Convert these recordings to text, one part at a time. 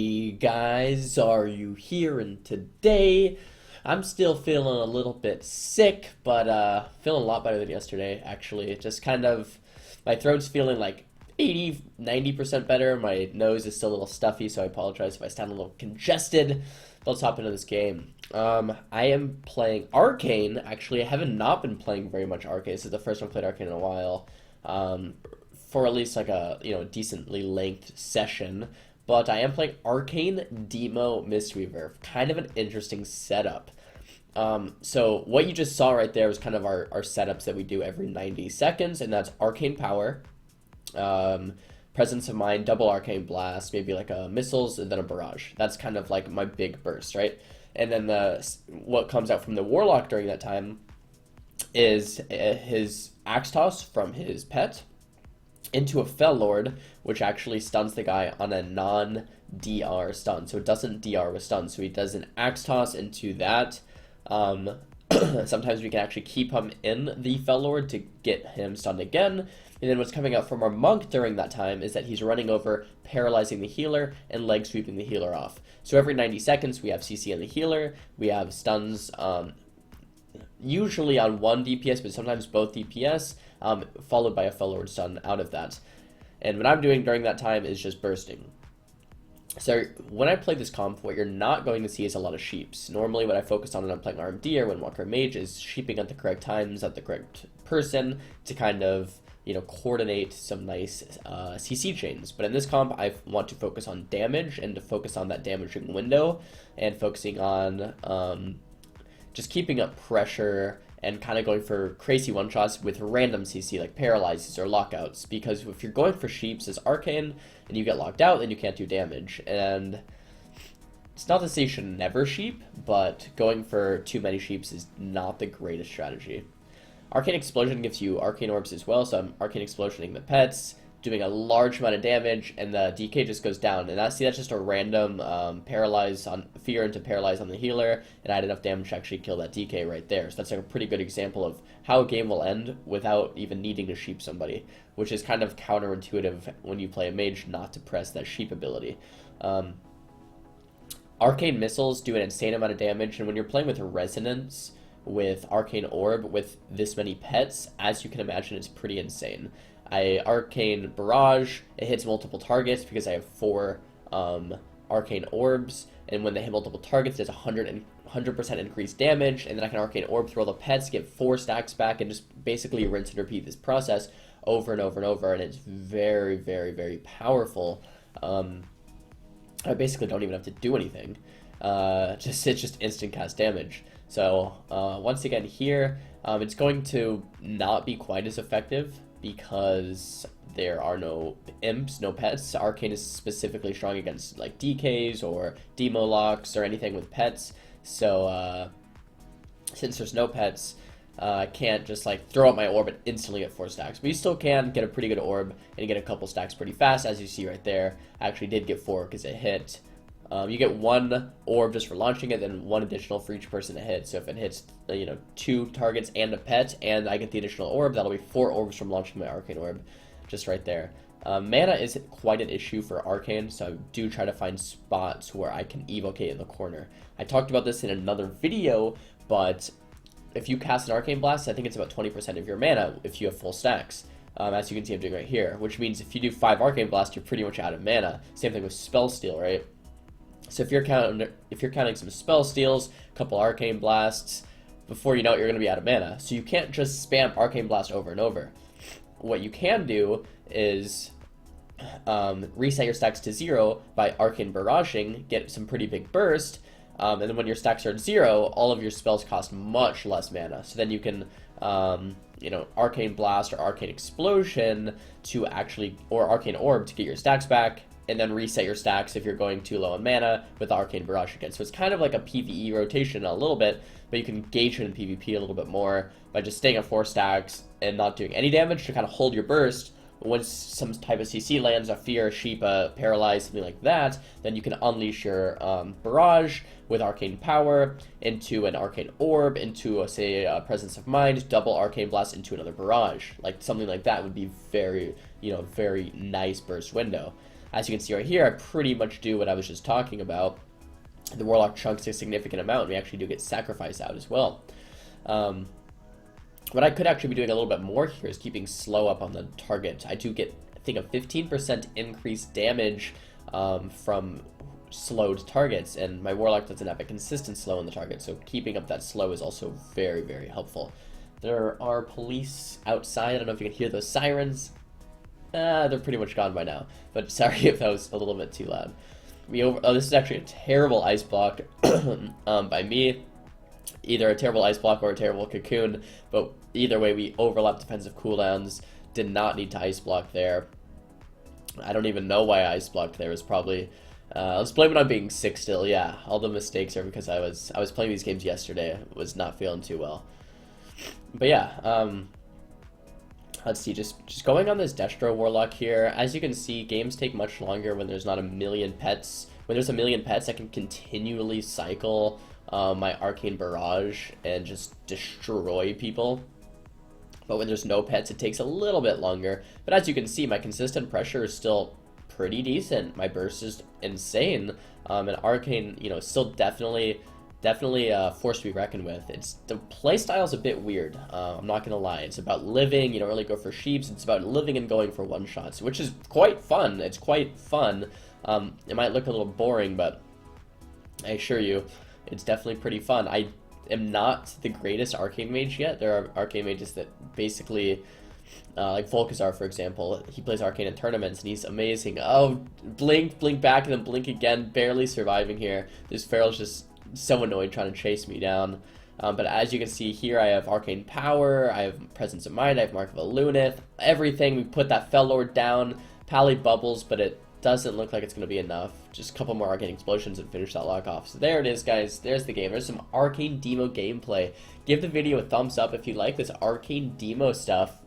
Hey guys, are you here? And today I'm still feeling a little bit sick, but feeling a lot better than yesterday actually. Just kind of my throat's feeling like 80-90% better. My nose is still a little stuffy, so I apologize if I sound a little congested. But let's hop into this game. I am playing Arcane. Actually, I haven't not been playing very much Arcane. This is the first time I've played Arcane in a while. For at least like a decently length session. But I am playing Arcane Demo Mistweaver. Kind of an interesting setup. So what you just saw right there was kind of our setups that we do every 90 seconds, and that's Arcane Power, Presence of Mind, double Arcane Blast, maybe like a Missiles, and then a Barrage. That's kind of like my big burst, right? And then what comes out from the Warlock during that time is his Axe Toss from his pet into a Fel Lord, which actually stuns the guy on a non-DR stun. So it doesn't DR with stun. So he does an Axe Toss into that. Sometimes we can actually keep him in the Fel Lord to get him stunned again. And then what's coming out from our Monk during that time is that he's running over, paralyzing the healer, and leg sweeping the healer off. So every 90 seconds, we have CC on the healer. We have stuns usually on one DPS, but sometimes both DPS, followed by a Fel Lord stun out of that. And what I'm doing during that time is just bursting. So when I play this comp, what you're not going to see is a lot of sheeps. Normally what I focus on when I'm playing RMD or when Walker Mage is sheeping at the correct times, at the correct person, to kind of, coordinate some nice CC chains. But in this comp, I want to focus on damage and to focus on that damaging window and focusing on just keeping up pressure and kind of going for crazy one-shots with random CC like paralyzes or lockouts, because if you're going for sheeps as Arcane and you get locked out, then you can't do damage. And it's not to say you should never sheep, but going for too many sheeps is not the greatest strategy. Arcane Explosion gives you Arcane Orbs as well, so I'm Arcane Explosioning the pets, doing a large amount of damage, and the DK just goes down. And that's just a random paralyze on fear into paralyze on the healer, and I had enough damage to actually kill that DK right there. So that's like a pretty good example of how a game will end without even needing to sheep somebody, which is kind of counterintuitive when you play a mage not to press that sheep ability. Arcane Missiles do an insane amount of damage, and when you're playing with Resonance, with Arcane Orb, with this many pets, as you can imagine, it's pretty insane. I Arcane Barrage, it hits multiple targets because I have 4 Arcane Orbs, and when they hit multiple targets, there's 100% increased damage, and then I can Arcane Orb through all the pets, get 4 stacks back, and just basically rinse and repeat this process over and over and over, and it's very, very, very powerful. I basically don't even have to do anything. It's just instant cast damage. So once again here, it's going to not be quite as effective because there are no imps, no pets. Arcane is specifically strong against like DKs or demo locks or anything with pets. So since there's no pets, I can't just like throw out my orb and instantly get 4 stacks. But you still can get a pretty good orb and get a couple stacks pretty fast, as you see right there. I actually did get 4 because it hit. You get 1 orb just for launching it, then 1 additional for each person to hit. So if it hits, 2 targets and a pet, and I get the additional orb, that'll be 4 orbs from launching my Arcane Orb, just right there. Mana is quite an issue for Arcane, so I do try to find spots where I can evocate in the corner. I talked about this in another video, but if you cast an Arcane Blast, I think it's about 20% of your mana if you have full stacks. As you can see I'm doing right here, which means if you do 5 Arcane Blasts, you're pretty much out of mana. Same thing with Spell Steal, right? So if you're counting some Spell Steals, a couple Arcane Blasts, before you know it, you're going to be out of mana. So you can't just spam Arcane Blast over and over. What you can do is reset your stacks to 0 by Arcane Barraging, get some pretty big burst, and then when your stacks are at 0, all of your spells cost much less mana. So then you can, Arcane Blast or Arcane Explosion to actually, or Arcane Orb to get your stacks back, and then reset your stacks if you're going too low on mana with Arcane Barrage again. So it's kind of like a PvE rotation a little bit, but you can gauge it in PvP a little bit more by just staying at 4 stacks and not doing any damage to kind of hold your burst. Once some type of CC lands, a Fear, a Sheep, a Paralyze, something like that, then you can unleash your Barrage with Arcane Power into an Arcane Orb, into, say, a Presence of Mind, double Arcane Blast into another Barrage. Like, something like that would be very, very nice burst window. As you can see right here, I pretty much do what I was just talking about. The Warlock chunks a significant amount, and we actually do get sacrifice out as well. What I could actually be doing a little bit more here is keeping slow up on the target. I do get, I think, a 15% increased damage from slowed targets, and my Warlock doesn't have a consistent slow on the target, so keeping up that slow is also very, very helpful. There are police outside. I don't know if you can hear those sirens. They're pretty much gone by now, but sorry if that was a little bit too loud. This is actually a terrible ice block by me. Either a terrible ice block or a terrible cocoon, but either way, we overlap defensive cooldowns. Did not need to ice block there. I don't even know why I ice blocked there. It was probably let's blame it on being sick still. Yeah, all the mistakes are because I was playing these games yesterday. I was not feeling too well. But yeah, let's see. Just going on this Destro Warlock here. As you can see, games take much longer when there's not a million pets. When there's a million pets, I can continually cycle my Arcane Barrage and just destroy people. But when there's no pets, it takes a little bit longer. But as you can see, my consistent pressure is still pretty decent. My burst is insane. And Arcane, you know, still definitely a force to be reckoned with. The playstyle is a bit weird. I'm not gonna lie. It's about living. You don't really go for sheeps. It's about living and going for one shots, which is quite fun. It's quite fun. It might look a little boring, but I assure you, it's definitely pretty fun. I am not the greatest Arcane Mage yet. There are Arcane Mages that basically, like Volkazar, for example, he plays Arcane in tournaments, and he's amazing. Oh, blink back, and then blink again, barely surviving here. This Feral's just so annoying trying to chase me down. But as you can see here, I have Arcane Power, I have Presence of Mind, I have Mark of a Lunith, everything. We put that Fel Lord down, Pally bubbles, but it doesn't look like it's going to be enough. Just a couple more Arcane Explosions and finish that lock off. So there it is, guys. There's the game. There's some Arcane Demo gameplay. Give the video a thumbs up if you like this Arcane Demo stuff.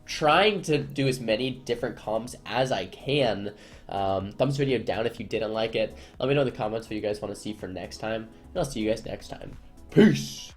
Trying to do as many different comps as I can. Thumbs video down if you didn't like it. Let me know in the comments what you guys want to see for next time. And I'll see you guys next time. Peace!